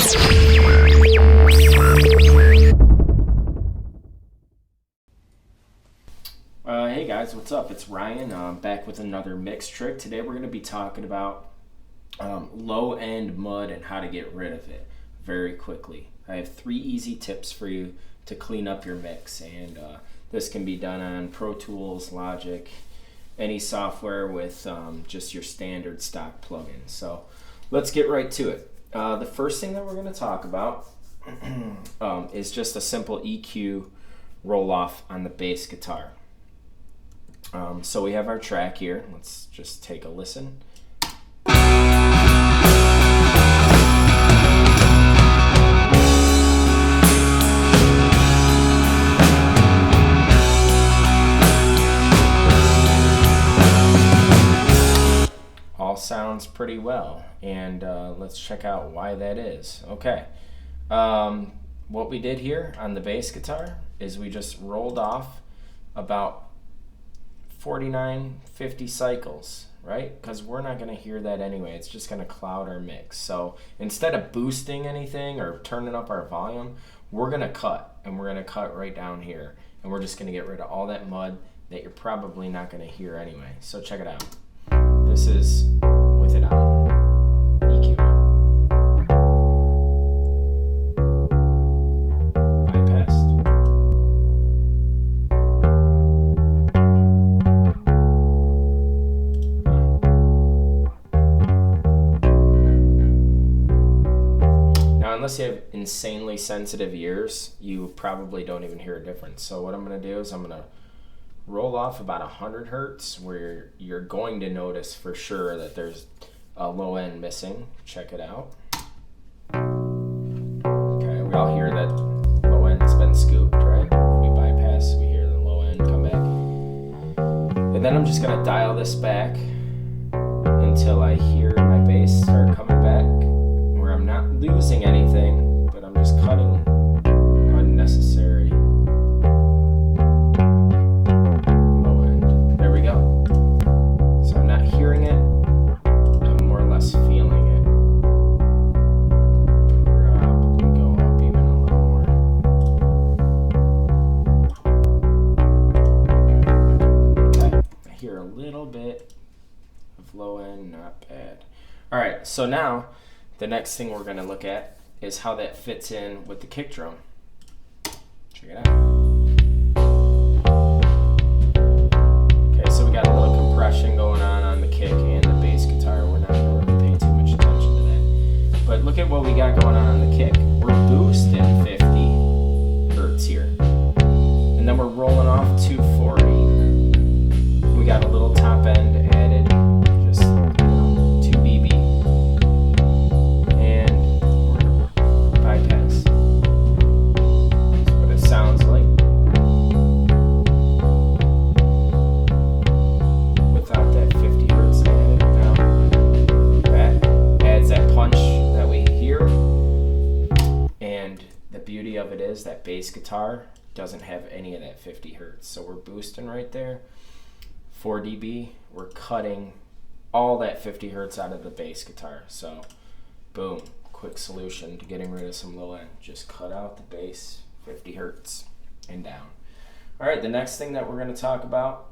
Hey guys, what's up? It's Ryan. I'm back with another MixTrix. Today we're going to be talking about low-end mud and how to get rid of it very quickly. I have 3 easy tips for you to clean up your mix, and this can be done on Pro Tools, Logic, any software with just your standard stock plugin. So let's get right to it. The first thing that we're going to talk about is just a simple EQ roll-off on the bass guitar. So we have our track here. Let's just take a listen. All sounds pretty well, and let's check out why that is. Okay, what we did here on the bass guitar is we just rolled off about 49-50 cycles, right? Because we're not going to hear that anyway. It's just going to cloud our mix. So instead of boosting anything or turning up our volume, we're going to cut, and we're going to cut right down here, and we're just going to get rid of all that mud that you're probably not going to hear anyway. So check it out. This is with it on, EQ on. Unless you have insanely sensitive ears, you probably don't even hear a difference. So what I'm going to do is I'm going to roll off about 100 hertz where you're going to notice for sure that there's a low end missing. Check it out. Okay, we all hear that low end's been scooped, right? If we bypass, we hear the low end come back. And then I'm just going to dial this back until I hear my bass start coming back. I'm not losing anything, but I'm just cutting unnecessary low end. There we go. So I'm not hearing it, I'm more or less feeling it. Probably go up even a little more. Okay, I hear a little bit of low end, not bad. Alright, so now the next thing we're going to look at is how that fits in with the kick drum. Check it out. Okay, so we got a little compression going on the kick and the bass guitar. We're not going to really pay too much attention to that. But look at what we got going on the kick. We're boosting 50 hertz here. And then we're rolling off 240. We got a little top end added. Of it is that bass guitar doesn't have any of that 50 hertz, so we're boosting right there 4 dB. We're cutting all that 50 hertz out of the bass guitar. So boom, quick solution to getting rid of some low end. Just cut out the bass 50 hertz and down. All right, the next thing that we're going to talk about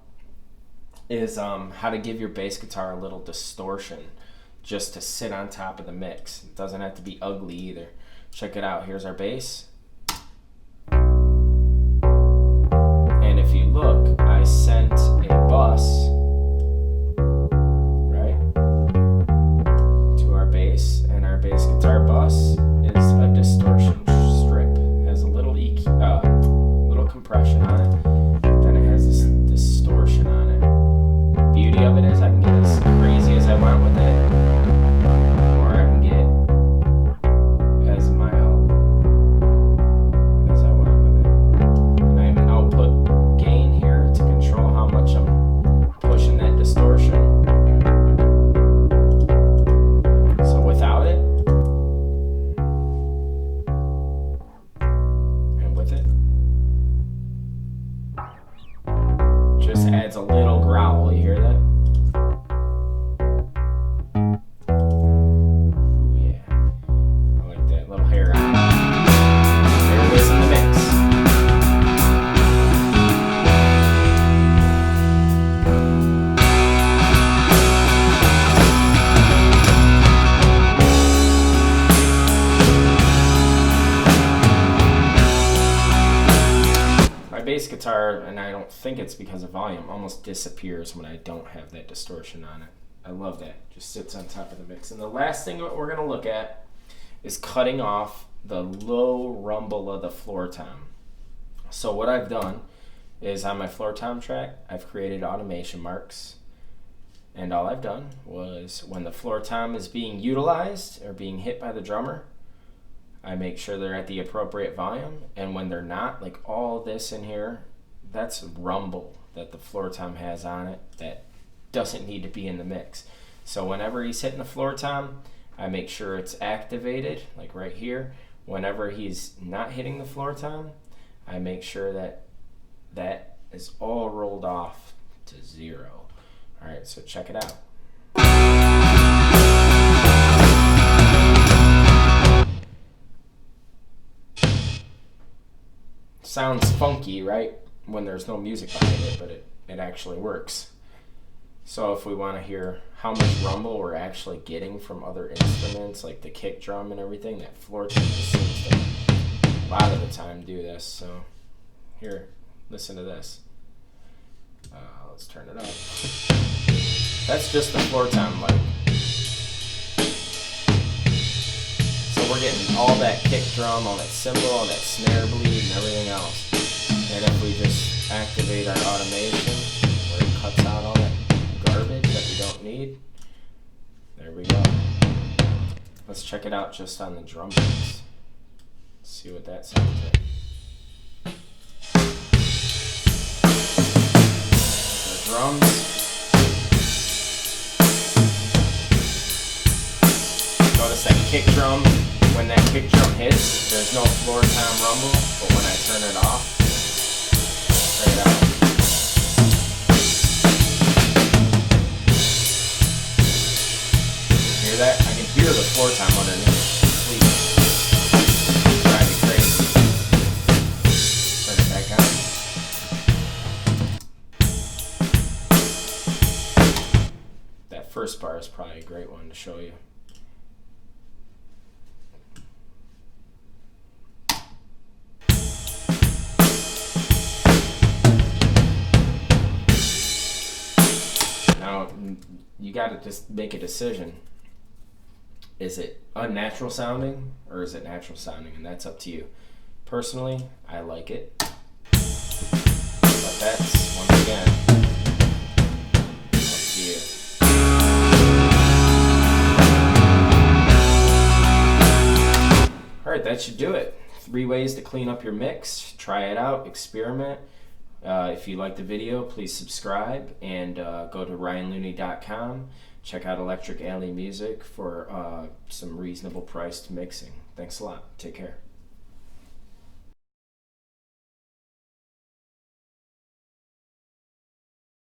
is how to give your bass guitar a little distortion just to sit on top of the mix. It doesn't have to be ugly either. Check it out. Here's our bass. And if you look, I sent a bus, right, to our bass, and our bass guitar bus is a distortion strip. It has a little little compression on it, then it has this distortion on it. The beauty of it is I can get as crazy as I want with it, or I can get as mild bass guitar, and I don't think it's because of volume, almost disappears when I don't have that distortion on it. I love that. Just sits on top of the mix. And the last thing that we're going to look at is cutting off the low rumble of the floor tom. So what I've done is on my floor tom track, I've created automation marks. And all I've done was when the floor tom is being utilized or being hit by the drummer, I make sure they're at the appropriate volume. And when they're not, like all this in here, that's rumble that the floor tom has on it that doesn't need to be in the mix. So whenever he's hitting the floor tom, I make sure it's activated, like right here. Whenever he's not hitting the floor tom, I make sure that that is all rolled off to 0. All right, so check it out. Sounds funky, right? When there's no music behind it, but it actually works. So if we want to hear how much rumble we're actually getting from other instruments, like the kick drum and everything, that floor tom just seems to a lot of the time do this. So here, listen to this. Let's turn it up. That's just the floor tom, like. So we're getting all that kick drum, all that cymbal, all that snare bleed, and everything else. And if we just activate our automation, where it cuts out all that garbage that we don't need, there we go. Let's check it out just on the drum beats. See what that sounds like. The drums. Notice that kick drum, when that kick drum hits, there's no floor tom rumble, but when I turn it off, check it out. Hear that? I can hear the floor tom underneath. Sleep. Drive me crazy. Turn it back on. That first bar is probably a great one to show you. Now, you got to just make a decision. Is it unnatural sounding or is it natural sounding? And that's up to you. Personally, I like it. But that's, once again, up to you. Alright, that should do it. 3 ways to clean up your mix. Try it out, experiment. If you like the video, please subscribe and go to ryanlooney.com. Check out Electric Alley Music for some reasonable priced mixing. Thanks a lot. Take care.